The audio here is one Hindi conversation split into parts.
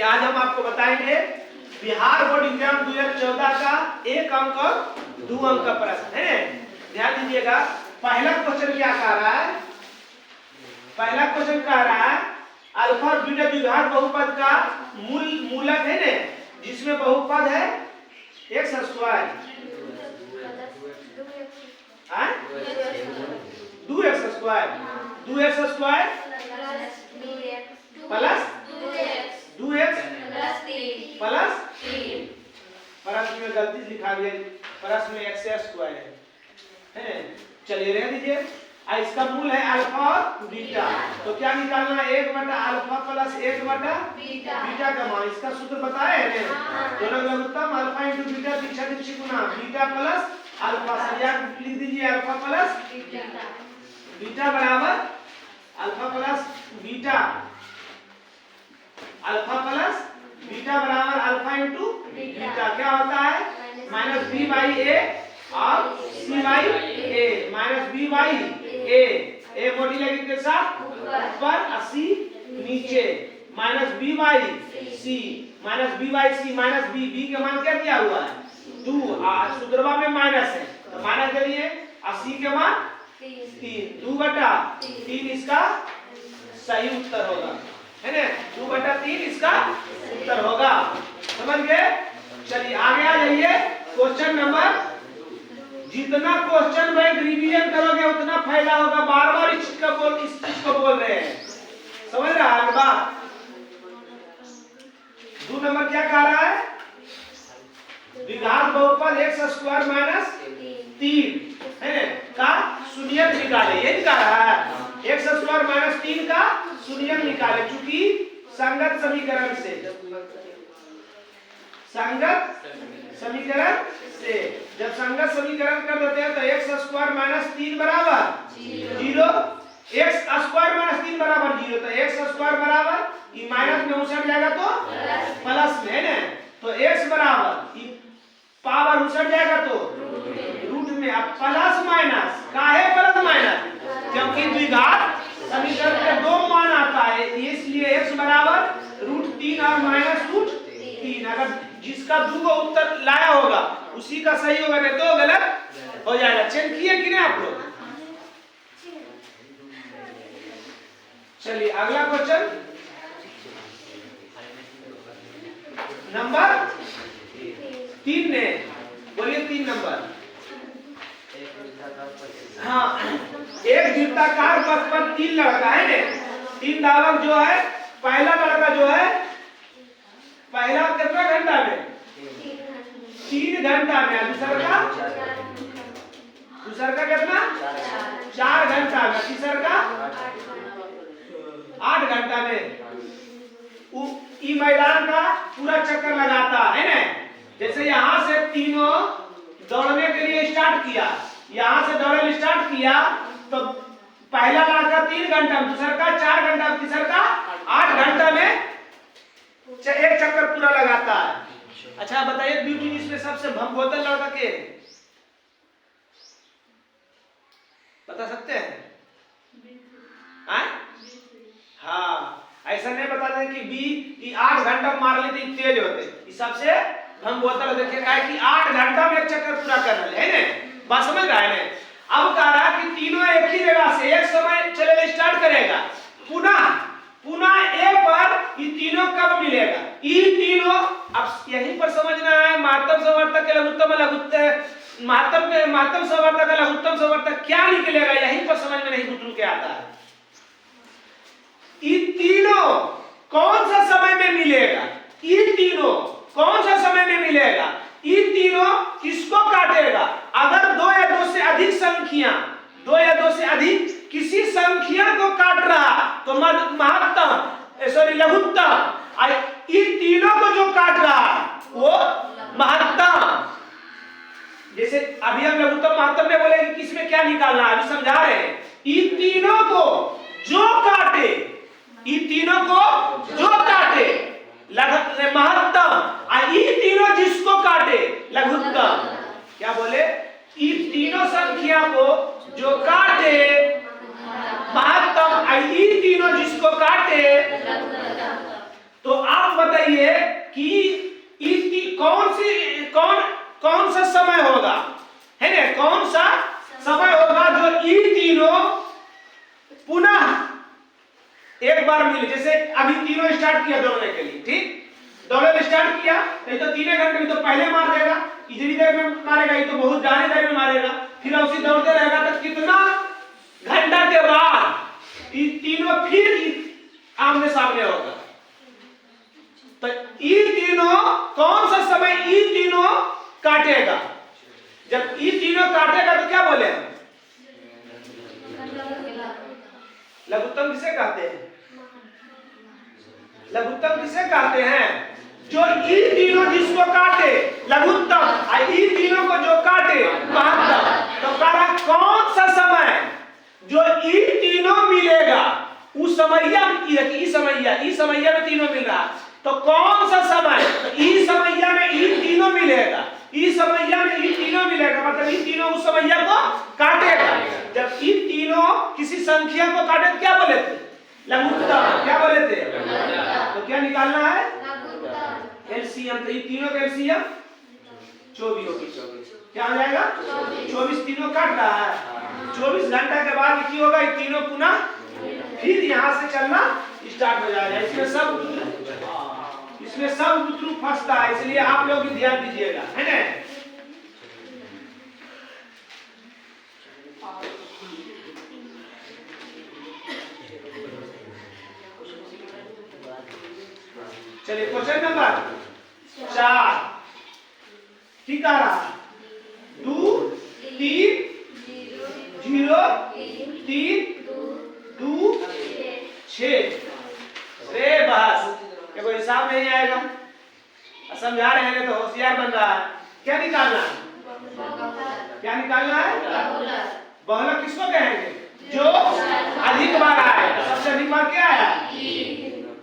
चलिए आज हम आपको बताएंगे बिहार बोर्ड एग्जाम 2014 का 1 अंक और 2 अंक का प्रश्न है। ध्यान दीजिएगा, पहला क्वेश्चन क्या कह रहा है? पहला क्वेश्चन कह रहा है अल्फा और बीटा द्विघात बहुपद का मूलक है ना, जिसमें बहुपद है x square 2x square plus 2x plus 3। प्रश्न में गलती लिखा गया, प्रश्न में x स्क्वायर है। चलिए रहने दीजिए। इसका मूल है अल्फा और बीटा, तो क्या निकालना है? 1 बटा अल्फा प्लस 1 बटा बीटा का मान। इसका सूत्र बताए हैं दोनों लघुत्तम अल्फा इंटू बीटा पीछा दीक्षित गुना बीटा प्लस अल्फा। सरिया लिख दीजिए अल्फा प्लस बीटा बराबर alpha plus beta, alpha plus beta बराबर अल्फा इंटू बीटा। क्या होता है? माइनस बी बाई ए और C by A, minus B by A मोटी लगी के साथ ऊपर 80 नीचे, minus B by C, minus B by C minus B के मान क्या दिया हुआ है 2, सूत्रवा में माइनस है तो माइनस के लिए 80 के मान 3, 2 बटा 3 इसका सही उत्तर होगा, है ना? 2 बटा 3 इसका उत्तर होगा। समझ गए? चलिए आगे आ जाइए। क्वेश्चन नंबर, जितना क्वेश्चन बैंक रिवीजन करोगे उतना फायदा होगा। बार बार इस चीज को बोल रहे हैं, समझ रहा है बात? 2 नंबर क्या कह रहा है? द्विघात बहुपद x स्क्वायर माइनस 3 है का शून्यक निकाले। ये निकाल रहा है x स्क्वायर माइनस 3 का शून्यक निकाले, चूंकि संगत समीकरण से, संगत समीकरण से जब संगत समीकरण कर देते हैं तो x स्क्वायर माइनस 3 बराबर 0, x स्क्वायर माइनस 3 बराबर 0, तो x स्क्वायर बराबर ये माइनस में उछट जाएगा तो प्लस में, है ना? तो x बराबर ये पावर उछट जाएगा तो रूट में। अब प्लस माइनस काहे प्लस माइनस? क्योंकि द्विघात समीकरण के 2 मान आता है, इसलिए x बराबर रूट 3 और माइनस रूट 3। अगर जिसका 2 को उत्तर लाया होगा उसी का सही होगा, नहीं तो गलत हो जाएगा। चेक किए कि नहीं आप लोग? चलिए अगला क्वेश्चन नंबर 3 ने, बोलिए 3 नंबर। हाँ, एक वृत्ताकार पथ पर 3 लड़का है ने, 3 धावक जो है, पहला लड़का जो है पहला कितना घंटा में? 3 घंटा में। दूसर का कितना? 4 घंटा में। तीसर का 8 घंटा में। ई मैदान का पूरा चक्कर लगाता है ना। जैसे यहाँ से तीनों दौड़ने के लिए स्टार्ट किया, यहाँ से दौड़ने स्टार्ट किया तो पहला लड़का 3 घंटा में, दूसर का 4 घंटा में, तीसर का 8 घंटा में एक चक्कर पूरा लगाता है। अच्छा बताइए ब्यूटी इसमें सबसे भंगोदर लड़का के बता सकते हैं? हाँ, ऐसा नहीं बता दें कि बी कि 8 घंटा मार लेते तेज होते, इस सबसे भंगोदर देखिएगा कि 8 घंटा में एक चक्कर पूरा कर रहे हैं ना। बात समझ रहा है ना? अब कह रहा कि तीनों एक ही जगह से एक समय चले स्टार्ट करेगा, पुनः ए पर ये तीनों कब मिलेगा? ये तीनों अब यहीं पर समझना है। महत्तम संवर्तक के लघुत्तम महत्तम संवर्तक का लघुत्तम संवर्तक क्या निकलेगा, यहीं पर समझ में नहीं घुटू के आता है। ये तीनों कौन सा समय में मिलेगा? ये तीनों कौन सा समय में मिलेगा? ये तीनों किसको काटेगा? अगर 2 या 2 से अधिक संख्या, 2 या 2 से अधिक किसी संख्या को काट रहा तो महत्तम सॉरी लघुत्तम, इन तीनों को जो काट रहा वो महत्तम। जैसे अभी हम लघुत्तम महत्तम में बोले कि किसमें क्या निकालना है, अभी समझा रहे हैं। इन तीनों को जो काटे, इन तीनों को जो काटे महत्तम, इन तीनों जिसको काटे लघुत्तम। क्या बोले? इन तीनों संख्या को जो काटे महत्तम, इन तीनों जिसको काटे। तो आप बताइए एक बार मिले, जैसे अभी तीनों स्टार्ट किया दौड़ने के लिए, ठीक, दौड़ने स्टार्ट किया नहीं तो 3 घंटे में तो पहले मार देगा, इतनी देर में मारेगा, ये तो बहुत ज्यादा देर में मारेगा, फिर उसी दौड़ते रहेगा तो कितना घंटा के बाद ये तीनों फिर आमने सामने होगा। तो ये तीनों कौन सा समय ये तीनों काटेगा? जब ये तीनों काटेगा तो क्या बोले? लघुत्तम किसे कहते हैं? लघुत्तम किसे कहते हैं? जो ये तीनों जिसको काटे लघुत्तम, ये तीनों को जो काटे महत्तम। तो कहा कौन सा समय जो ये तीनों मिलेगा उस समैया इस समैया में तीनों मिल रहा, तो कौन सा समय इस समैया में ये तीनों मिलेगा, इस समैया में ये तीनों मिलेगा, मतलब ये तीनों उस समैया को काटेगा। जब ये तीनों किसी संख्या को काटे तो क्या बोले थे? लघुत्तम। क्या बोले थे? तो क्या निकालना है? एलसीएम। तो ये तीनों का एलसीएम 24 होगी। क्या हो जाएगा? 24 तीनों काट रहा है। 24 घंटा के बाद क्या होगा? ये तीनों पुनः फिर यहाँ से चलना स्टार्ट हो जाएगा। इसमें सब बुतरू फंसता है, इसलिए आप लोग भी ध्यान दीजिएगा, है ना? चलिए क्वेश्चन नंबर 4 ठीक आ रहा, 2 3 0 3 2 6। रे बस ये कोई हिसाब नहीं आएगा, समझा रहे हैं तो होशियार बन रहा है। क्या निकालना है? क्या निकालना है? बहुलक किसको कहेंगे? जो अधिक बार आए। सबसे अधिक बार क्या आया?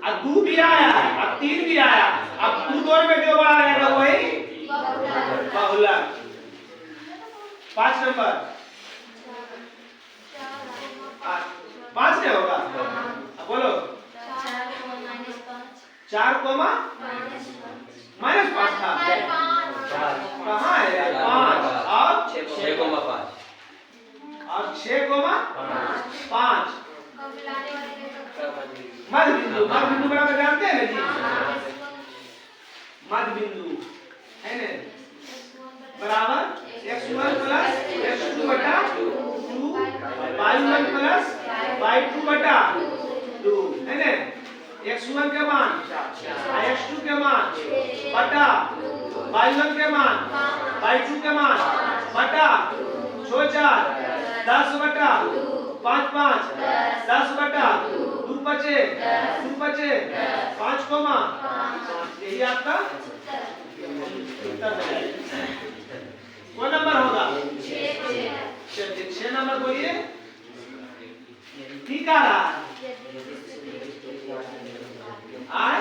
अब 2 भी आया, अब 3 भी आया, अब 2 दौर में जो बड़ा रहेगा वही बहुलक। 5 नंबर 5 नहीं होगा? बोलो 4 कोमा -5 था, कहाँ है यार? 5 और 6 कोमा 5 और 6 कोमा 5 मध्य बिंदु। मध्य बिंदु बराबर जानते हैं ना जी? मध्य बिंदु है ना बराबर x1 प्लस x2 बटा 2 y1 प्लस y2 बटा 2 है ना? x1 के मान x2 के मान बटा y1 के मान y2 के मान बटा 6 4 10 बटा 5 5 10 बटा 2 बचे 5 कोमा। यही आपका उत्तर है। कौन नंबर होगा? 6 नंबर बोलिए। ठीक आ रहा है?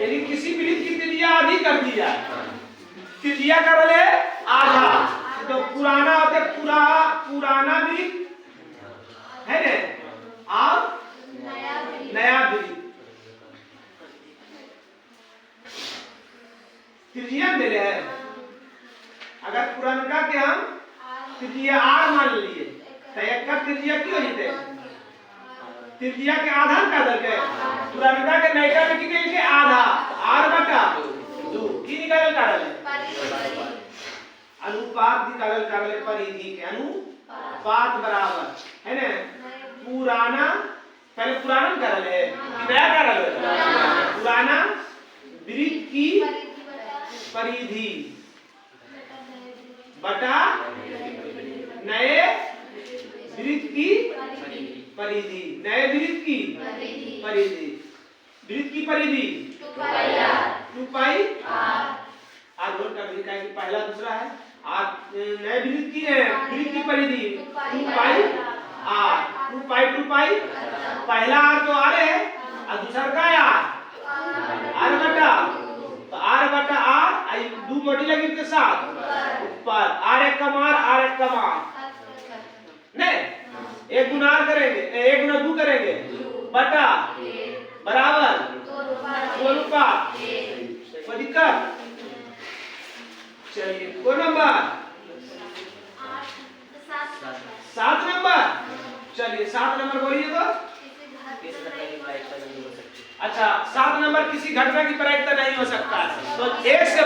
यदि किसी वृत्त की त्रिज्या आधी कर दी जाए, त्रिज्या का बले आधा, तो पुराना होता है पुराना वृत्त है ना, और नया वृत्त। त्रिज्या दे रहे हैं, अगर पुराना के हम त्रिज्या r मान लिए तो एक का त्रिज्या क्यों जीते? त्रिज्या के आधा का दर के पुराना के नयका में कितने के आधा r बटा 2 की निकाल काढले अनुपात निकाल काढले परिधि के अनुपात बराबर है ना। पुराना पहले पुराना काढले कि नया काढले? पुराना वृत्त की परिधि बटा नए वृत्त की परिधि। नए वृत्त की परिधि, वृत्त की परिधि 2 पाई आर बोल का भी कि पहला दूसरा है आर। नए वृत्त की परिधि 2 पाई आर, 2 पाई पहला आर तो आर है और दूसरा का है आर बटा, तो आर बटा आर आई 2 मोटी लगी के साथ ऊपर आर एक कमार आर एक कमार नहीं, 1 गुना आर करेंगे 1 गुना 2 करेंगे बटा बराबर 2 रूपा कोई दिक्कत? चलिए कोई नंबर 7 नंबर चलिए 7 नंबर बोलिए तो। अच्छा 7 नंबर किसी घटना की प्रायिकता नहीं हो सकता है। तो एक से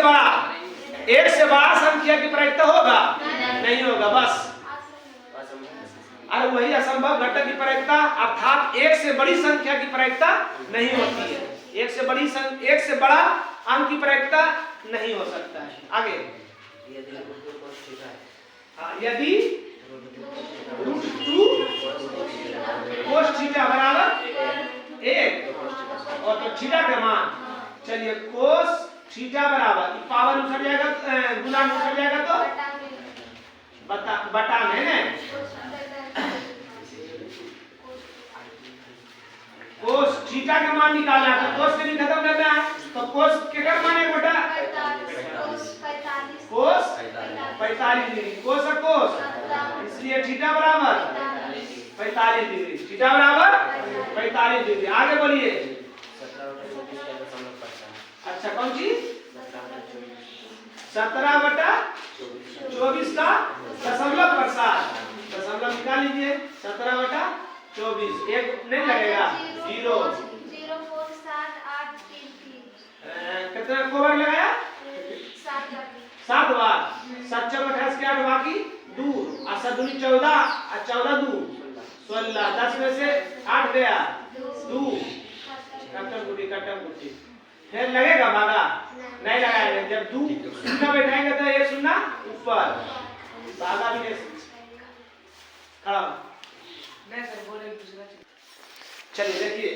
बड़ा संख्या की प्रायिकता होगा नहीं होगा, बस। और वही असंभव घटक की प्रायिकता अर्थात एक से बड़ी संख्या की प्रायिकता नहीं होती है। एक से बड़ा अंक की प्रायिकता नहीं हो सकता है। आगे यदि √2 cos थीटा बराबर 1 और तो थीटा का मान, चलिए cos थीटा बराबर पावर उछल जाएगा, गुना उछल जाएगा तो बटा में ना cos थीटा का मान निकालना है। तो cos से नहीं खत्म करना है, तो cos के का मान है बेटा cos 45 डिग्री, cos और cos, इसलिए थीटा बराबर 45 डिग्री, थीटा बराबर 45 डिग्री। आगे बोलिए। अच्छा कौन चीज? 17/24 का दशमलव प्रसार, दशमलव निकाल लीजिए। 17/24 एक नहीं लगेगा, 0 कितना को बार लगाया? 7 बार। 7 × 28 के 8 बाकी 2 और 7 दूनी 14 और 14 2 16, 10 में से 8 गया 2, कटम कुटी फिर लगेगा भागा नहीं लगाएंगे। जब 2 शून्य बैठाएंगे तो एक शून्य ऊपर भागा भी नहीं खड़ा नहीं सर बोले दूसरा। चलिए देखिए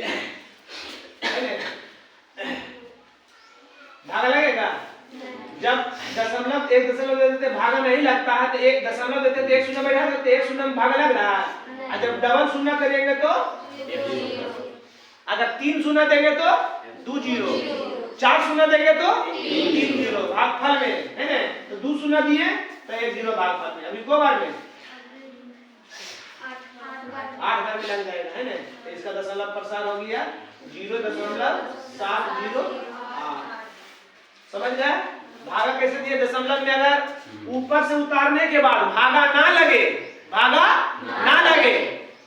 भागा लगेगा। जब दशमलव 1 दशमलव देते भागा नहीं लगता है, तो 1 दशमलव देते तो 1 शून्य बैठा देते, 1 शून्य में भागा लग रहा है। और जब डबल शून्य करेंगे तो अगर 3 शून्य देंगे तो 2 0, 4 शून्य देंगे तो 3 0 भागफल में है ना। तो 2 शून्य दिए तो 1 0 भागफल में। अभी को बार में 8 बार में लग जाएगा है ना। तो इसका दशमलव प्रसार हो गया 0.708। समझ गए? भागा कैसे दिए? दशमलव में अगर ऊपर से उतारने के बाद भागा ना लगे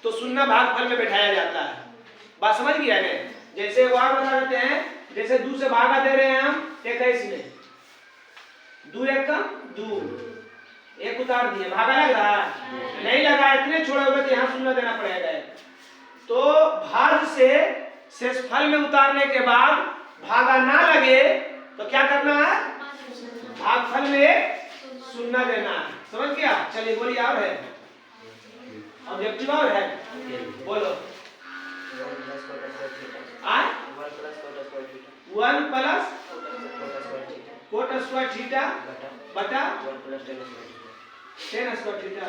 तो शून्य भागफल में बैठाया जाता है। बात समझ गया ने? जैसे वो बता देते हैं, जैसे 2 से भागा दे रहे हैं हम 21 में, 2 1 2, 1 उतार दिए, भागा लग रहा है नहीं लगा, इतने छोड़े हुए तो यहाँ शून्य देना पड़ेगा। तो भाग से शेषफल में उतारने के बाद भागा ना लगे तो क्या करना है? भागफल में शून्य देना है। समझ गया? चलिए बोलिए। और है ऑब्जेक्टिव और है, बोलो। 1 प्लस कोट स्क्वायर थीटा बटा 10 स्क्वायर थीटा।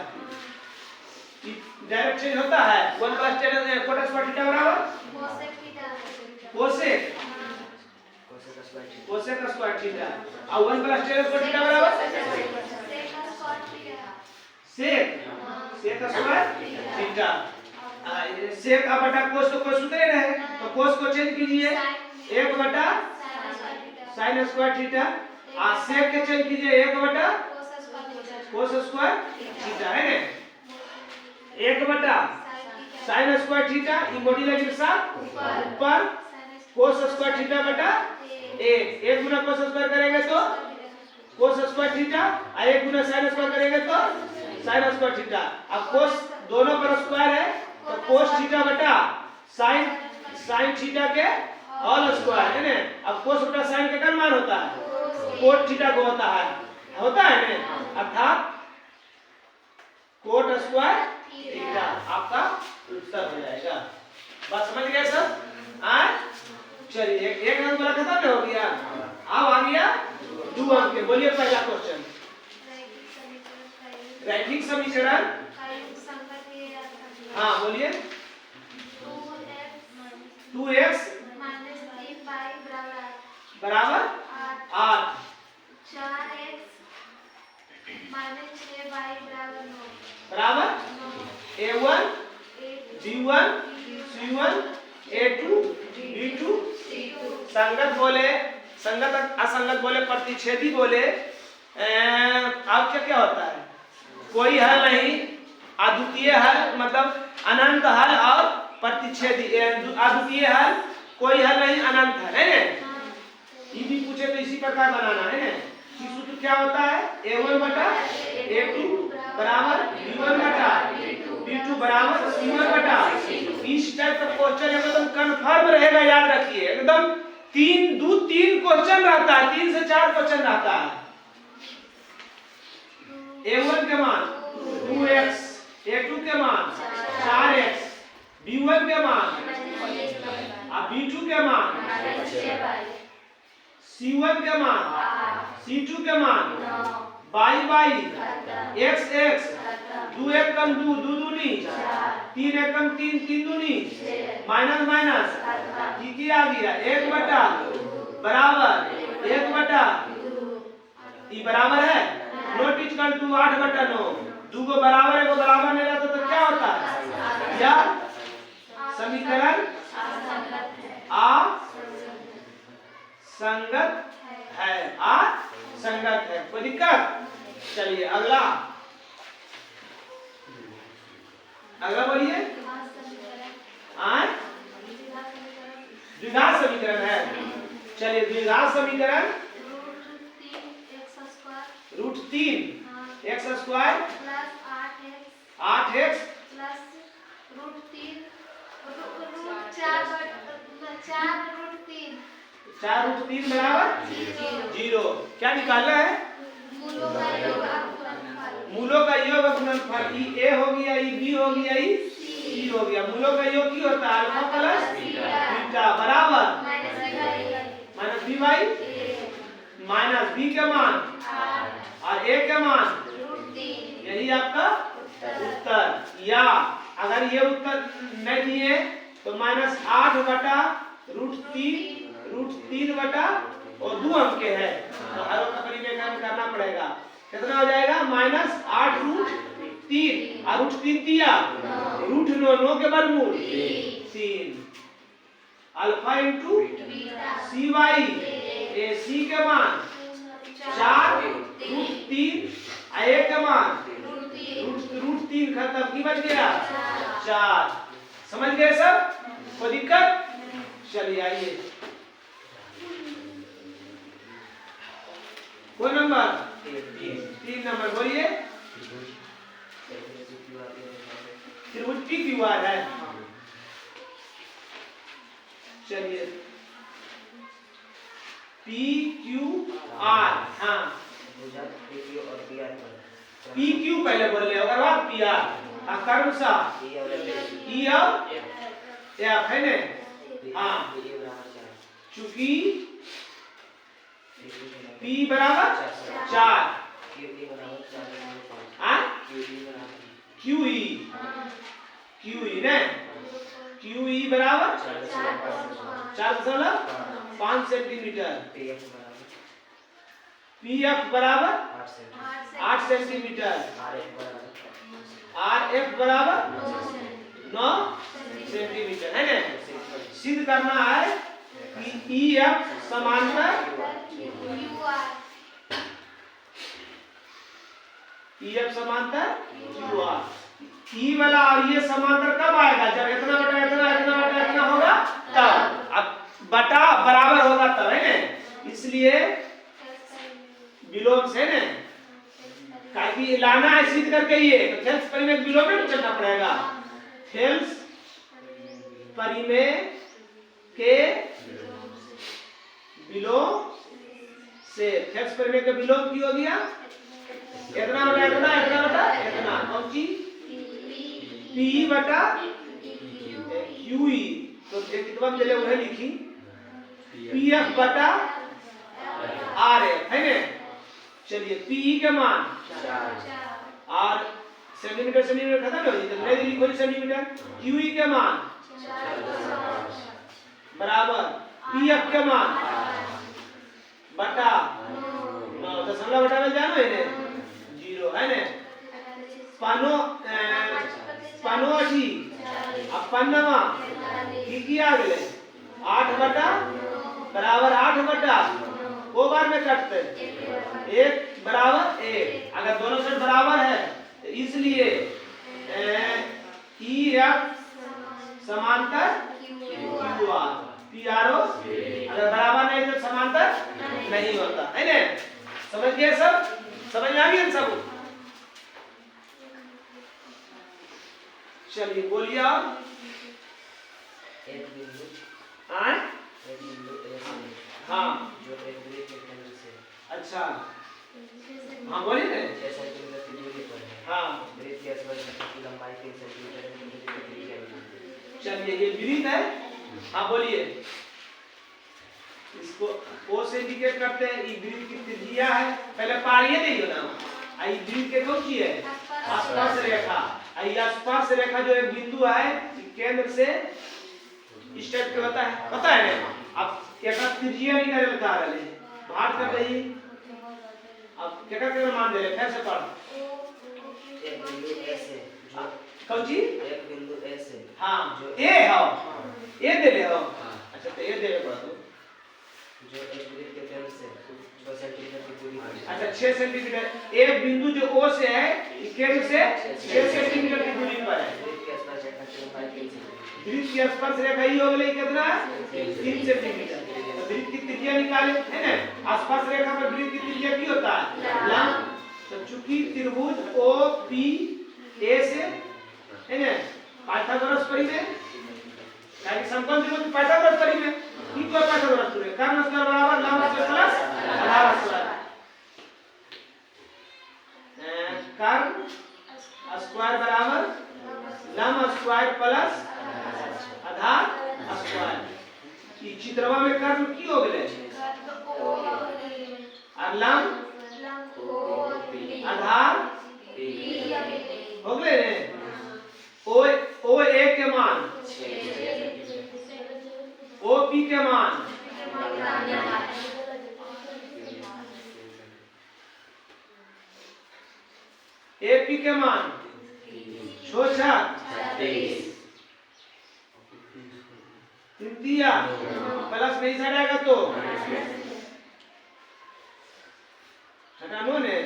डायरेक्ट चेंज होता है। 1 प्लस 10 कोट स्क्वायर थीटा बराबर कोसेक स्क्वायर थीटा, और 1 प्लस 10 स्क्वायर थीटा बराबर सेक स्क्वायर थीटा। सेक का बटा कोस तो कोस उतरे रहे, तो कोस को चेंज कीजिए 1 बटा साइन स्क्वायर थीटा, और सेक के चेंज कीजिए 1 बटा कोस स्क्वायर थीटा है ना। 1 बटा साइन स्क्वायर थीटा ये मॉड्यूलस के साथ ऊपर कोस स्क्वायर थीटा बटा 1 गुना कोस स्क्वायर करेंगे तो कोस स्क्वायर थीटा, और 1 गुना साइन स्क्वायर करेंगे तो साइन स्क्वायर थीटा। अब कोस दोनों पर स्क्वायर है तो कोस थीटा बटा साइन थीटा के होल स्क्वायर है ना। अब कोस बटा साइन का क्या मान होता है? कोट थीटा को होता है ना, अर्थात कोट स्क्वायर थीटा आपका उत्तर हो जाएगा। बात समझ गए सब? चलिए एक अंक वाला खत्म हो गया। अब आ गया 2 अंक के। बोलिए पहला क्वेश्चन। रैखिक समीकरण, हाँ बोलिए। 2x बराबर 8, 4x -6y बराबर a1 b1 c1 a2 b2। संगत बोले, संगत असंगत बोले, प्रतिच्छेदी बोले। अब क्या क्या होता है? कोई हल नहीं अद्वितीय हल मतलब अनंत हल और प्रतिच्छेदी अद्वितीय हल कोई हल नहीं, अनंत हल है ना। ये भी पूछे तो इसी प्रकार बनाना है ना। ये सूत्र क्या होता है, a1 बटा a2 बराबर b1 बटा b2 बराबर c1 बटा। इस टाइप का क्वेश्चन एकदम कंफर्म रहेगा, याद रखिए एकदम 3 क्वेश्चन रहता है, 3 से 4 क्वेश्चन रहता है। a1 के मान 2x, a2 के मान 4x, b1 के मान और b2 के मान, c1 के मान, c2 के मान, y x x, 2 एक कम 2 2 दूनी, 3 एक कम 3 3 दूनी, माइनस माइनस ये आ गया 1 बटा बराबर 1 बटा, ये बराबर है नोट इक्वल टू 8 बटा 9। 2 को बराबर है, वो बराबर नहीं रहता तो क्या होता है, या समीकरण असंगत है, असंगत है। कोई दिक्कत? चलिए अगला बोलिए। द्विघात समीकरण है। चलिए द्विघात समीकरण √3 x square plus 8x plus √3 4 √3 बराबर 0। क्या निकालना है, मूलों का योग अपना मूलों का योग गुणनफल। ये a हो गया, ये b हो गया, ये c हो गया। मूलों का योग की होता है अल्फा प्लस बीटा बराबर minus b by minus b के मान और a के मान, यही आपका उत्तर। या अगर ये उत्तर नहीं दिए तो -8 बटा √3 बटा और 2 अंक के है तो हर का परिमेय करना पड़ेगा। कितना हो जाएगा, -8 √3 और √3 दिया √9 के वर्गमूल 3 अल्फा इंटू सी बाई ए, सी के मान 4 √3 a के मान √3 खत्म की बच गया 4। समझ गए सब, कोई दिक्कत? चलिए आइए कोई नंबर 3 नंबर बोलिए। त्रिभुज पी क्यू आर है। चलिए पी क्यू आर, हाँ पी क्यू पहले बोल रहे, अगर बात पी आर कर्म सा ई और एफ है ना। हाँ चूंकि P बराबर 4 QE ने QE बराबर 4.5 सेंटीमीटर, PF बराबर 8 सेंटीमीटर, RF बराबर 9 सेंटीमीटर है ना। सिद्ध करना है कि EF समांतर EF समांतर QR। ई वाला और ये समांतर कब आएगा, जब इतना बटा इतना इतना बटा इतना होगा तब। अब बटा बराबर होगा तब है ना, इसलिए विलोम से ना काफी लाना है सिद्ध करके। ये तो थेल्स परिमेय विलोम में चलना पड़ेगा। थेल्स परिमेय के विलोम से, थेल्स परिमेय के विलोम की हो गया इतना बटा इतना इतना बटा इतना, कौन सी P बटा QE। तो एक किताब में वह लिखी PF बटा RF है ना। चलिए PE के मान और सेंटीमीटर सेंटीमीटर खत्म हो गई तो नहीं लिखो सेंटीमीटर। QE के मान बराबर PF के मान बटा 9 दशमलव बटा में जानो है ना 0 है ना। पानो अठी अब पन्नमा की आ गए 8 बटा बराबर 8 बटा वो बार में कटते 1 बराबर 1। अगर दोनों साइड बराबर है तो इसलिए ई एफ समांतर Q R P R O अगर बराबर नहीं तो समांतर नहीं होता है ना। समझ गए सब? समझ में आ गया सब? चलिए बोलिए आप। एक बिंदु हाँ एक बिंदु ए से हाँ जो एक वृत्त के केंद्र से अच्छा हाँ बोलिए ना। 6 सेंटीमीटर की दूरी पर है। हाँ वृत्त के स्पर्शरेखा की लंबाई 3 सेंटीमीटर है, तो वृत्त की त्रिज्या है। चलिए ये वृत्त है। हाँ बोलिए। इसको ओ से इंडिकेट करते हैं। ये वृत्त की त्रिज्या है। पहले पारिये नहीं हो ना। आई वृत्त के कौन सी है? आसपास रेखा। आई आसपास रेखा जो एक बिंदु है केंद्र से इस टाइप के होता है, पता है ना। अब एक त्रिज्या निकाले बता रहे हैं, भाग कर रही। अब क्या क्या मान दे रहे? फिर से पढ़। एक बिंदु ए से जो कौन सी? एक बिंदु ए से हाँ जो ए हो ए दे ले हो। अच्छा तो ए दे ले पड़ा तो जो एक वृत्त के केंद्र से 6 सेंटीमीटर की दूरी पर है। अच्छा 6 सेंटीमीटर। एक बिंदु जो ओ से है केंद्र से 6 सेंटीमीटर की दूरी पर है। वृत्त के स्पर्शरेखा की लंबाई 3 सेंटीमीटर। वृत्त की स्पर्श रेखा ही हो गई कितना? 3 सेंटीमीटर। तो वृत्त की त्रिज्या निकाले है ना। आसपास रेखा पर वृत्त की त्रिज्या की होता है लंब। तो चूंकि त्रिभुज ओ पी ए से है ना पाइथागोरस परिमेय ताकि समकोण त्रिभुज पाइथागोरस परिमेय की को पाइथागोरस सूत्र कर्ण स्क्वायर बराबर लंब स्क्वायर प्लस आधार स्क्वायर। कर्ण स्क्वायर बराबर लंब स्क्वायर प्लस आधार स्क्वायर। ई चित्रवा में कर्ण की हो गले और लंब आधार हो गले ने। ओ ए के मान ओ पी के मान ए पी के मान छोटा 3 प्लस नहीं हटाएगा तो हटानो ने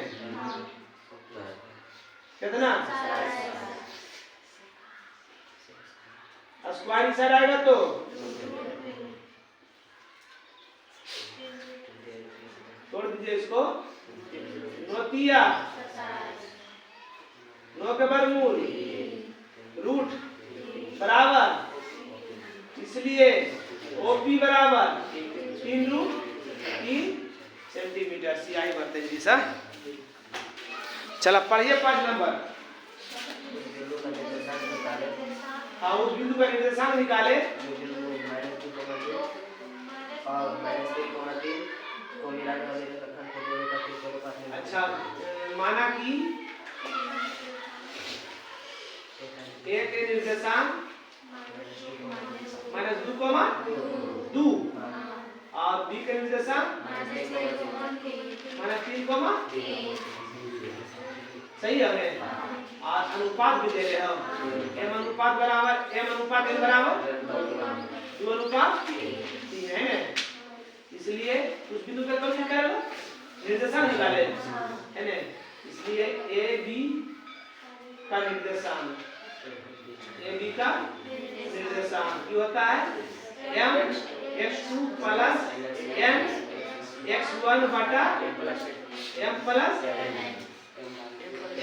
कितना स्क्वायर इधर आएगा तो तोड़ दीजिए इसको। 9 9 के वर्गमूल रूट बराबर इसलिए ओपी बराबर 3√3 सेंटीमीटर। सियाही बर्तन जी सा। चला पढ़िए 5 नंबर। हाँ उस बिंदु का निर्देशांक निकाले। और -3,3 को मिलाने वाले रेखाखंड को जोड़े का त्रिज्या अनुपात में। अच्छा माना कि ए के निर्देशांक -2,2 और बी के निर्देशांक -3,3 सही है। और अनुपात भी दे रहे हम m अनुपात बराबर m अनुपात n बराबर 2 अनुपात 3 है ना। इसलिए उस बिंदु पे कौन निकाले निर्देशांक निकाले है ना। इसलिए ए बी का निर्देशांक ए बी का निर्देशांक क्या होता है m x2 plus n x1 बटा m plus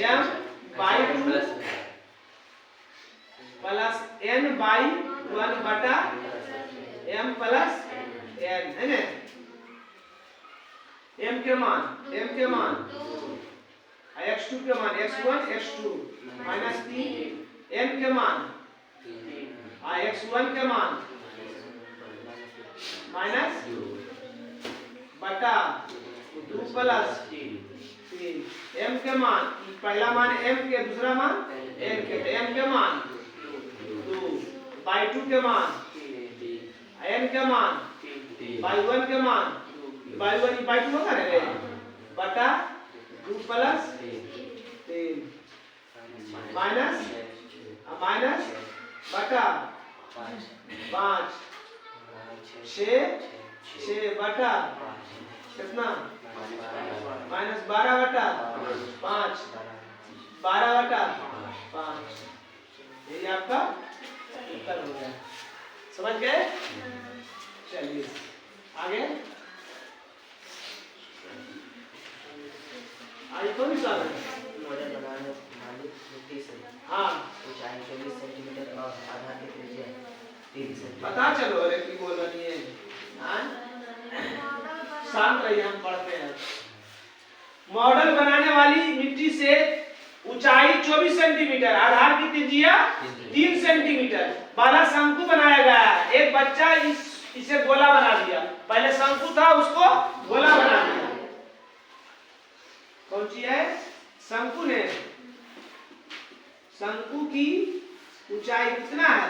m by 2 plus n by 1 बटा m प्लस n है ना। m के मान x2 के मान x1 x2 माइनस 3 n के मान x1 के मान माइनस बटा 2 प्लस 3 m के मान पहला मान m के दूसरा मान n के तो m के मान 2 बाई 2 के मान n के मान बाई 1 के मान बाई 1 बाई 2 होगा रे बटा 2 प्लस 3 माइनस बटा 5 6 बटा कितना -12 बटा 5 12 बटा 5 यही आपका उत्तर हो गया। समझ गए? चलिए आगे आई कौन सा है? मॉडल बनाने वाली मिट्टी से हाँ ऊंचाई 24 सेंटीमीटर और आधार की त्रिज्या 3 सेंटीमीटर। पता चलो अरे की बोल रही है। हाँ? शांत रहिए हम पढ़ते हैं। मॉडल बनाने वाली मिट्टी से ऊंचाई 24 सेंटीमीटर, आधार की त्रिज्या 3 सेंटीमीटर वाला शंकु बनाया गया है। एक बच्चा इसे गोला बना दिया। पहले शंकु था, उसको गोला बना दिया। कौन सी है? शंकु ने। शंकु की ऊंचाई कितना है?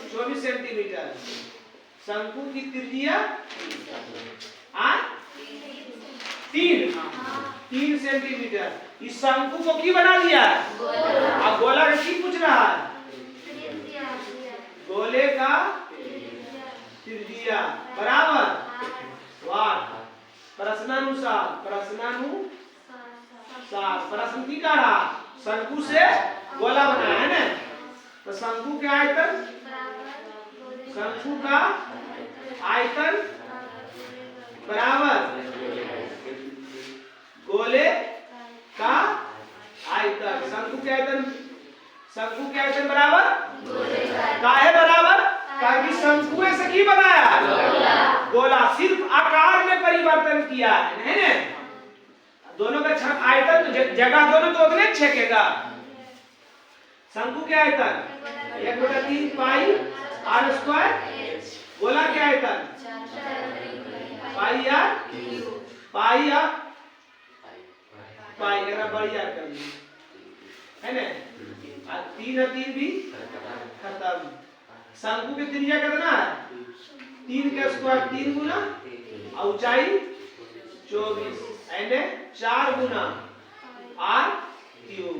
24 सेंटीमीटर। शंकु की त्रिज्या 3 सेंटीमीटर। इस शंकु को की बना दिया? अब गोला का की पूछ रहा है? गोले का त्रिज्या बराबर वाट। प्रश्नानुसार प्रश्न की कह रहा? शंकु से गोला बनाया है ना, तो शंकु के आयतन, शंकु का आयतन बराबर गोले का आयतन। शंकु के आयतन बराबर काहे बराबर? ताकि शंकु से की बनाया? गोला। सिर्फ आकार में परिवर्तन किया है ना? दोनों का आयतन जगह दोनों तो उतने छेकेगा। शंकु के आयतन 1/3 पाई आर स्क्वायर। गोला के आयतन पाई आर एरा बड़ी आर कर दी है ना? 3 और 3 भी खत्म। शंकु की त्रिज्या कितना है? 3 का स्क्वायर 3 गुना और ऊंचाई 24 यानी 4 गुना आर क्यूब।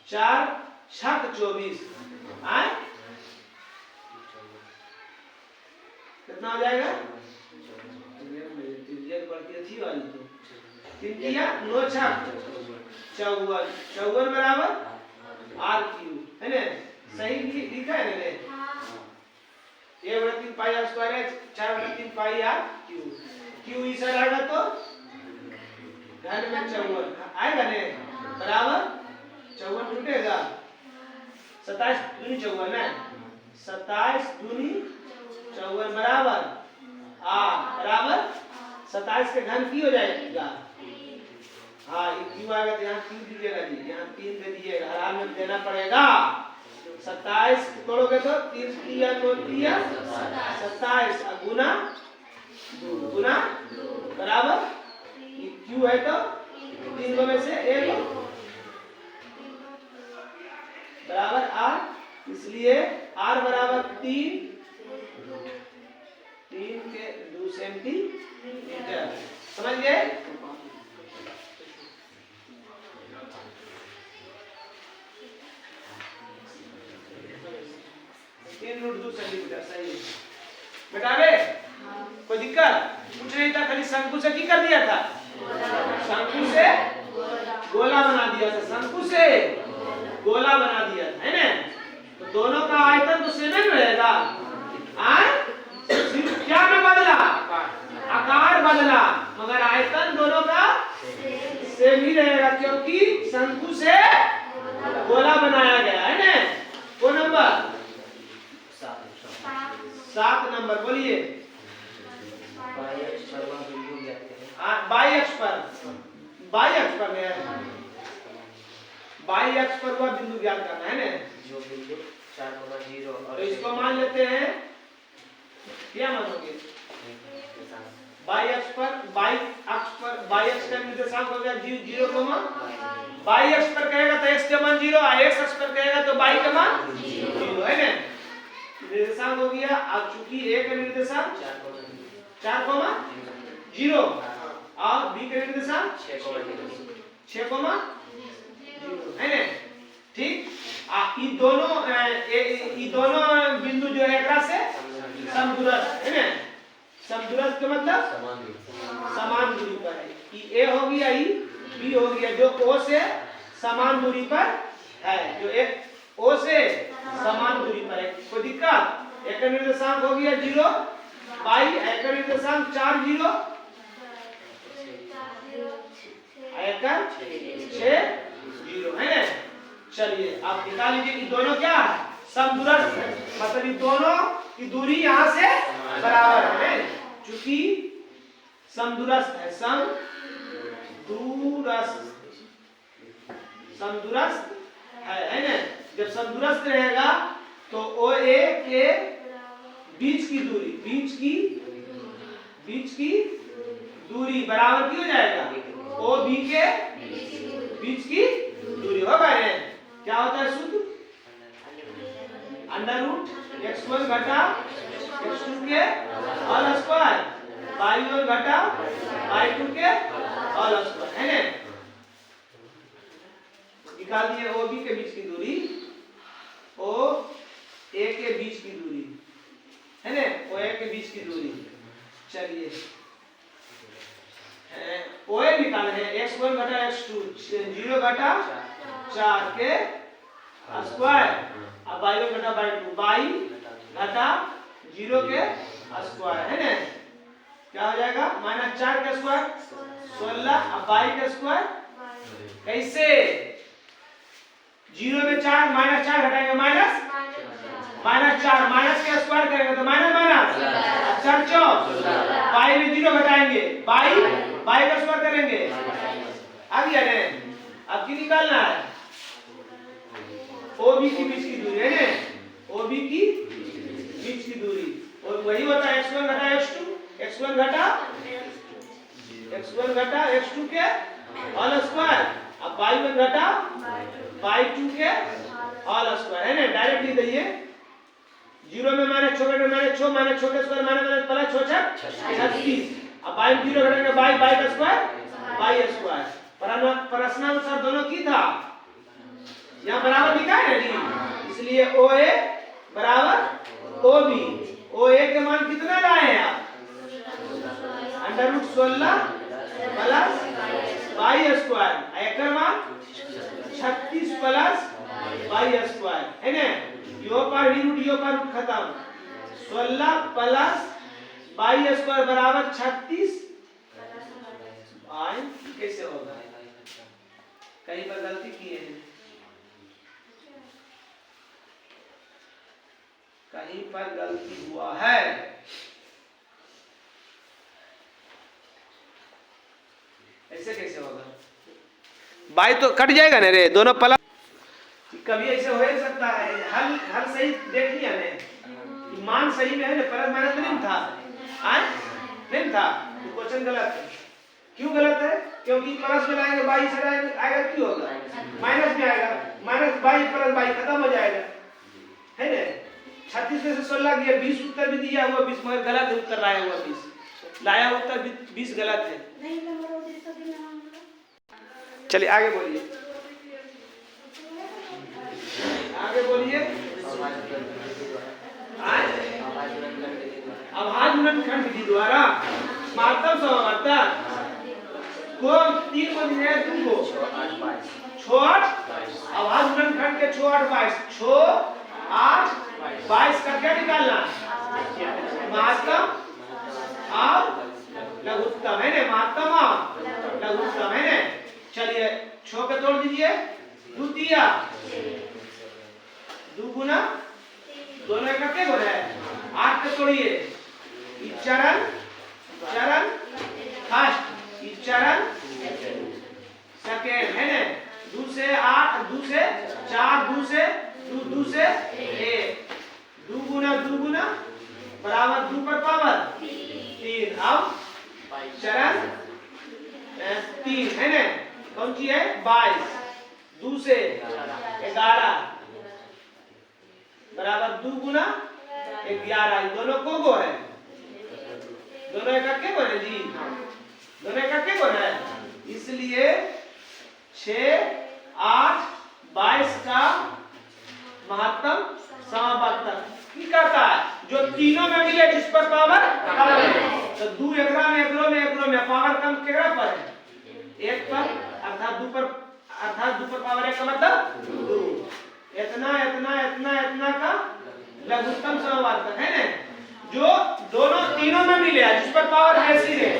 4 छक 24 कितना हो जाएगा? बढ़ती वाली तो 3 किया 9 छक 54 बराबर आर क्यूब है ना? सही लिखा है ना? 1/3 पाई आर स्क्वायर है 4/3 पाई आर क्यूब। क्यू इस साइड आएगा तो घन में 54 आएगा ने? बराबर 54 टूटेगा। 27 दूनी 54 है। 27 दूनी 54 बराबर बराबर 27 के घन की हो जाएगा? हाँ ये क्यू आएगा तो यहाँ क्यू दीजिएगा जी, यहाँ 3 दे दीजिएगा, हर हाल में देना पड़ेगा। 27 तोड़ोगे तो 3 दिया 2 दिया 27 गुना 2 बराबर क्यू है तो 3 में से 1 बराबर आर, इसलिए आर बराबर 3 के 2 सेंटीमीटर। समझ गए? √2 सेंटीमीटर सही है बेटा। बे कोई दिक्कत कुछ नहीं था, खाली शंकु से की कर दिया था? शंकु से गोला बना दिया था। शंकु से गोला बना दिया था है ना? तो दोनों का आयतन तो सेम ही रहेगा। सिर्फ क्या में बदला? आकार बदला, मगर आयतन दोनों का सेम ही रहेगा, क्योंकि शंकु से गोला बनाया गया है ना? वो नंबर 7 नंबर बोलिए। बाई अक्ष पर वह बिंदु ज्ञात करना है ना? जो बिंदु 4,0 तो इसको मान लेते हैं, क्या मानोगे? बाई अक्ष का निर्देशांक हो गया 0, बाई अक्ष पर कहेगा तो x का मान 0, x अक्ष पर कहेगा तो y का मान 0 है ना? निर्देशांक हो गया। अब चूंकि a का निर्देशांक 4,0 और b का निर्देशांक 6,0 है ना? ठीक। ये दोनों बिंदु जो है एकरा से समदूरस्थ है ना? समदूरस्थ का मतलब समान दूरी पर है। ये a हो गया, ये b हो गया, जो o से समान दूरी पर है जो एक ओ से समान दूरी पर है। कोई दिक्कत? एक का निर्देशांक हो गया 0 बाई एक का निर्देशांक 4 0 एक का 6 0 है ना। चलिए आप निकाल लीजिए कि दोनों क्या है समदूरस्थ है, मतलब ये दोनों की दूरी यहाँ से बराबर है क्योंकि समदूरस्थ है। समदूरस्थ है ना। जब समदूरस्थ रहेगा तो ओ ए के बीच की दूरी बराबर की हो जाएगा ओ बी के बीच की दूरी होगा ना। क्या होता है सूत्र अंडर रूट x1 घटा x2 के होल स्क्वायर y1 घटा y2 के होल स्क्वायर है ना। निकाल दिए ओ बी के बीच की दूरी ओ ए के बीच की दूरी है ना ओ ए के बीच की दूरी। चलिए ओ ए निकाले हैं x1 घटा x2 0 घटा 4 के स्क्वायर अब y1 घटा y2 y घटा 0 के स्क्वायर है ना। क्या हो जाएगा -4 का स्क्वायर 16 अब y का स्क्वायर कैसे 0 में 4 -4 घटाएंगे -4 माइनस के स्क्वायर करेंगे तो माइनस 4 4 y में 0 घटाएंगे y का स्क्वायर करेंगे आ गया ना। अब की निकालना है ओ बी की बीच की दूरी है ना ओ बी की बीच की दूरी और वही होता है x1 घटा x2 x1 घटा x2 के होल स्क्वायर अब y1 घटा y2 के होल स्क्वायर है ना। डायरेक्ट लिख दीजिए 0 में -6 घटा -6 के स्क्वायर प्लस 6 36 अब y 0 घटाएंगे y का स्क्वायर y स्क्वायर प्रश्नानुसार दोनों की था यहाँ बराबर लिखा है ना इसलिए ओ ए बराबर ओ बी। ओ ए के मान कितना लाए हैं आप under root 16 plus y square एक का मान 36 प्लस y स्क्वायर है ना। यो पर रूट खत्म 16 प्लस y स्क्वायर बराबर 36 आई कैसे होगा कहीं पर गलती की है कहीं पर गलती हुआ है ऐसे कैसे होगा बाई तो कट जाएगा ना रे दोनों प्लस कभी ऐसे हो ही सकता है। हल सही देख लिया ने मान सही में है ना प्लस माइनस नहीं था नहीं था तो क्वेश्चन गलत है। क्यों गलत है क्योंकि प्लस में लाएंगे बाई से आएगा क्यों होगा माइनस में आएगा -22 प्लस 22 खत्म हो जाएगा है ना। 36 में से 16 गया 20 उत्तर भी दिया हुआ 20 मगर गलत है उत्तर लाया हुआ 20 लाया उत्तर 20 गलत है। चलिए आगे बोलिए अभाज्य गुणनखंड विधि द्वारा मात्रम समावर्तक को 3 को दिया 2 को 6 8 अभाज्य गुणनखंड के 6 8 22 6 8 22 का क्या निकालना महत्तम और लघुत्तम है ना महत्तम और लघुत्तम है ना। चलिए 6 के तोड़ दीजिए 2 दिया 2 गुना दोनों इकट्ठे हो रहे हैं 8 के तोड़िए चरण फर्स्ट चरण सेकेंड है ना 2 से 8 2 से 4 2 से 2 से 1 2 गुना बराबर 2 पर पावर 3 अब चरण 3 है ना कौन सी है 22 2 से 11 बराबर 2 गुना 11 दोनों को है दोनों इकट्ठे को है जी दोनों इकट्ठे को है इसलिए 6 8 22 का महत्तम समावर्तक की करता है जो तीनों में मिले जिस पर पावर कम है तो 2 एकरा में पावर कम केकरा पर है 1 पर अर्थात 2 पर पावर 1 का मतलब 2 इतना इतना इतना इतना का लघुत्तम समवर्तक है ना, जो दोनों तीनों में मिले, जिस पर पावर बेसी है,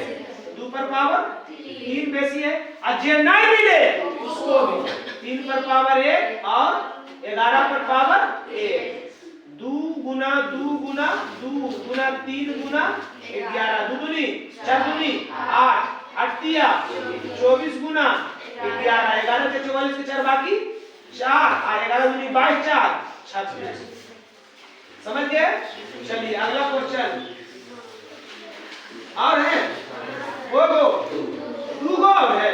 2 पर पावर 3 बेसी है, और जे नहीं मिले उसको भी 3 पर पावर 1 और 11 पर पावर 1। 2 गुना 2 गुना 2 गुना 3 गुना 11, 2 दूनी 4 दूनी 8, 8 तिया 24 गुना 11, 11 के 44 के 4 बाकी 4, और 11 दूनी 22, 4 36। समझ गए? चलिए अगला क्वेश्चन और है, वो गो 2 गो और है,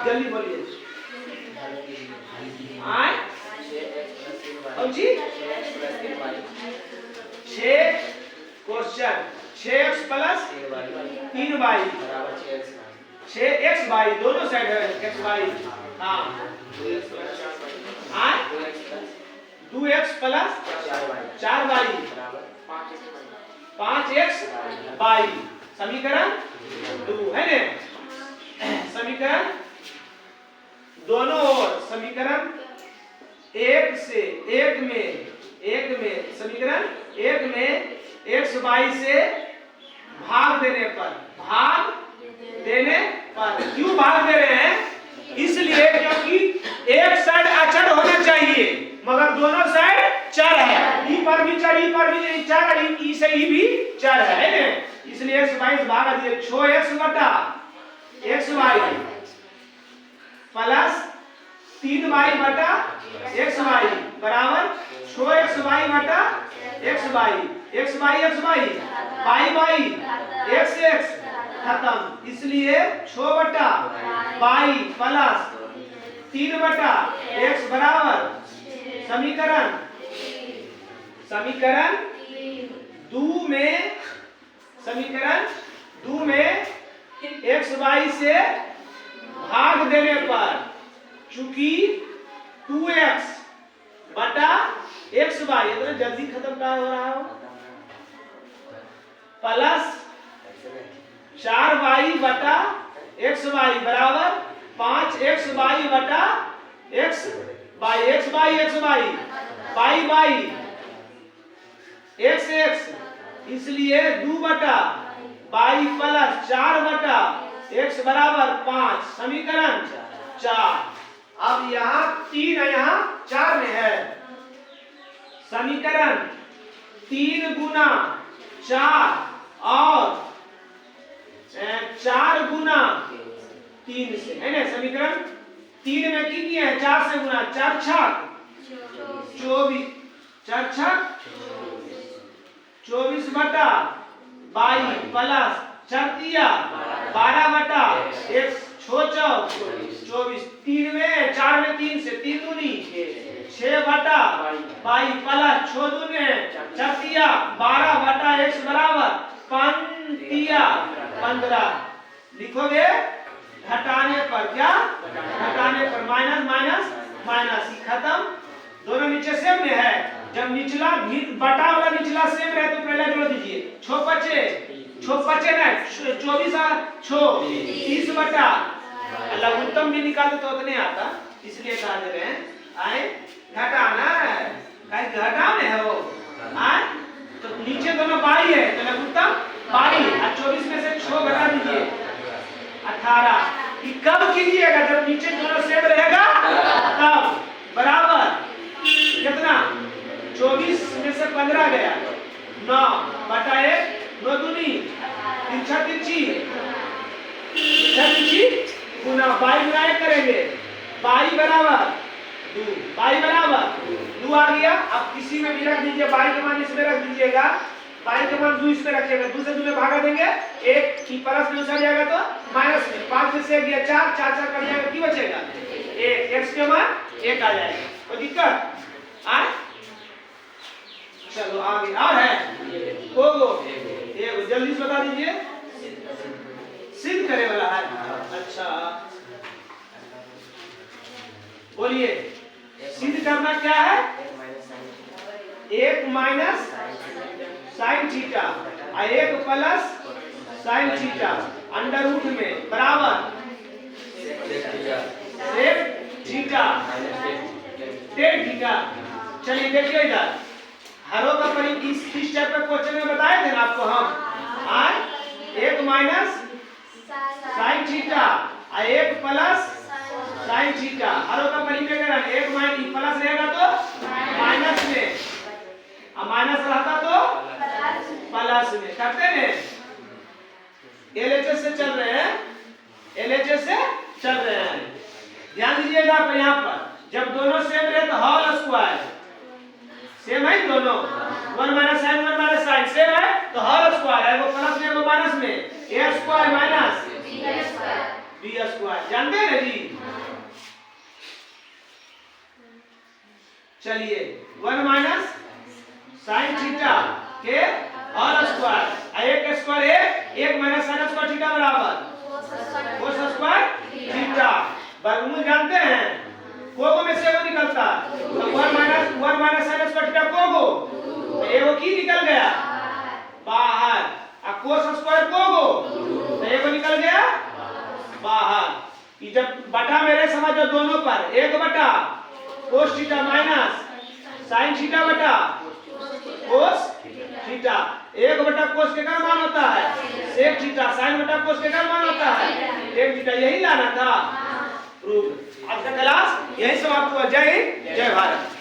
जल्दी बोलिए। आए 6x + 3y जी 6x + 3y 6 question 6x + 3y बराबर 6x 6x y, दोनों साइड है x y। हाँ 2x + 4y आए 2x + 4y 4y बराबर 5x y, समीकरण 2 है ना। समीकरण दोनों ओर समीकरण एक से एक में समीकरण एक में x y से भाग देने पर क्यों भाग दे रहे हैं? इसलिए क्योंकि एक साइड अचर होना चाहिए मगर दोनों साइड चर है, ई पर भी चर, ई पर भी चर, ई से ई भी चर है ना, इसलिए x y से भाग दिए। 6x बटा xy प्लस 3y बटा xy बराबर 6xy बटा xy, xy y x खत्म, इसलिए 6 बटा y प्लस 3 बटा x बराबर समीकरण 2 में x y से भाग देने पर, चूंकि 2x बटा xy इतना जल्दी खत्म का हो रहा हो, प्लस 4y बटा xy बराबर 5xy बटा xy x, इसलिए 2 बटा y प्लस 4 बटा x बराबर 5, समीकरण 4। अब यहाँ 3 है, यहाँ 4 में है, समीकरण 3 गुना 4 और 4 गुना 3 से है ना। समीकरण 3 में की है 4 से गुना, 4 छक 24, 4 छक 24 बटा 22 प्लस 4 तिया 12 बटा 1 24, 3 में 4 में 3 से 3 दूनी 6 बटा 22 प्लस 6 दूनी 4 तिया 12 बटा x बराबर 5 तिया 15। लिखोगे घटाने पर, क्या घटाने पर, माइनस माइनस माइनस, खत्म। दोनों नीचे सेम में है, जब निचला बटा वाला निचला सेम रहे तो पहले जोड़ दीजिए। 6 पचे ना 24 6 30 बटा, लघुत्तम भी निकालते तो उतने आता, इसलिए कहा दे रहे हैं आए घटाना है, घटाने है वो आए, तो नीचे दोनों बाई है तो लघुत्तम बाई, और 24 में से 6 घटा दीजिए 18। कि कब कीजिएगा? जब नीचे दोनों सेम रहेगा तब, बराबर कितना 24 में से 15 गया 9 बटा 1, 9 दूनी 3 तिरछी गुना 22 गुना 1 करेंगे, 22 बराबर 2 आ गया। अब किसी में भी रख दीजिए, 22 के मान इसमें रख दीजिएगा, 22 के मान 2 इसमें रखिएगा, 2 से 2 में भागा देंगे, 1 की प्लस में उछल जाएगा तो माइनस में, 5 में से गया 4 4 कर जाएगा, की बचेगा 1, x के मान 1 आ जाएगा। कोई दिक्कत आए? चलो आगे और है को ये जल्दी से बता दीजिए, सिद्ध करे वाला है। अच्छा बोलिए, सिद्ध करना क्या है? 1 माइनस साइन थीटा और 1 plus sine theta under root में बराबर सेक थीटा टेन थीटा चलिए देखिए इधर हरों का परिचय इस टाइप का क्वेश्चन में बताए थे ना आपको हम आज 1 माइनस साइन थीटा और 1 प्लस साइन थीटा। हरों का परिचय करा 1 माइनस प्लस रहेगा तो माइनस में और माइनस रहता तो प्लस में करते हैं। एलएचएस से चल रहे हैं, एलएचएस से चल रहे हैं। ध्यान दीजिएगा आप यहाँ पर जब दोनों सेम रहे तो होल स्क्वायर सेम है दोनों 1 माइनस साइन सेम है तो होल स्क्वायर है वो प्लस में वो माइनस में ए स्क्वायर माइनस बी स्क्वायर जानते हैं ना जी। चलिए 1 माइनस साइन थीटा के होल स्क्वायर एक square 1 minus sine square theta बराबर कोस स्क्वायर थीटा। वर्गमूल जानते हैं कोगो में से वो निकलता तो 1 माइनस साइन स्क्वायर थीटा कोगो तो एगो की निकल गया बाहर और कोस स्क्वायर कोगो तो एगो निकल गया बाहर। ये जब बटा मेरे समझो दोनों पर 1 बटा cos theta minus sine theta बटा कोस थीटा 1 बटा कोस के क्या मान होता है सेक थीटा साइन बटा कोस के क्या मान होता है टेन थीटा। यही लाना था प्रूफ। आज का क्लास यही समाप्त हुआ। जय हिंद जय भारत।